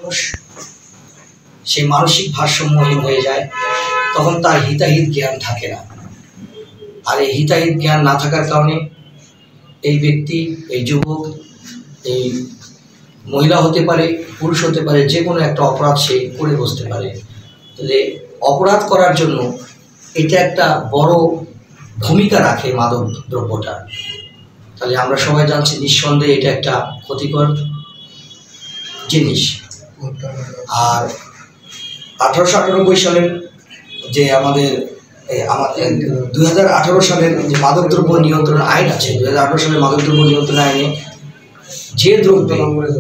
মানুষ সেই মানসিক ভারসাম্যহীন হয়ে যায়, তখন তার হিতাহিত জ্ঞান থাকে না। আর এই হিতাহিত জ্ঞান না থাকার কারণে এই ব্যক্তি, এই যুবক, এই মহিলা হতে পারে, পুরুষ হতে পারে, যে কোনো একটা অপরাধ সে করে বসতে পারে। তাহলে অপরাধ করার জন্য এটা একটা বড় ভূমিকা রাখে মাদক দ্রব্যটা। তাহলে আমরা সবাই জানছি নিঃসন্দেহে এটা একটা ক্ষতিকর জিনিস। আর 1898 সালের যে আমাদের 2018 সালের যে মাদকদ্রব্য নিয়ন্ত্রণ আইন আছে, 2018 সালের মাদকদ্রব্য নিয়ন্ত্রণ আইনে যে দ্রব্যে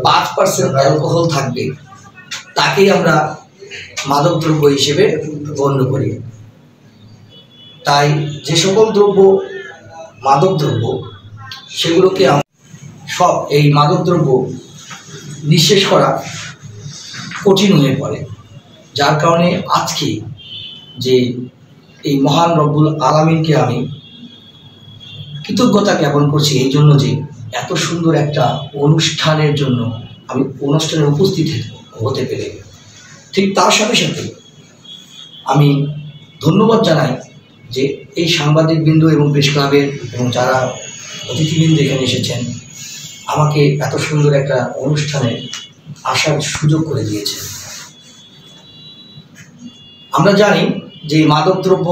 5% অ্যালকোহল থাকবে তাকেই আমরা মাদকদ্রব্য হিসেবে গণ্য করি। তাই যে সকল দ্রব্য মাদকদ্রব্য সেগুলোকে সব এই মাদকদ্রব্য নিঃশেষ করা কঠিন হয়ে পড়ে। যার কারণে আজকে যে এই মহান রব্বুল আলামিনকে আমি কৃতজ্ঞতা জ্ঞাপন করছি এই জন্য যে এত সুন্দর একটা অনুষ্ঠানের জন্য আমি অনুষ্ঠানে উপস্থিত হতে পেরে। ঠিক তার সাথে সাথে আমি ধন্যবাদ জানাই যে এই সাংবাদিকবৃন্দ এবং প্রেস ক্লাবের এবং যারা অতিথিবৃন্দ এখানে এসেছেন আমাকে এত সুন্দর একটা অনুষ্ঠানে আসার সুযোগ করে দিয়েছে। আমরা জানি যে মাদকদ্রব্য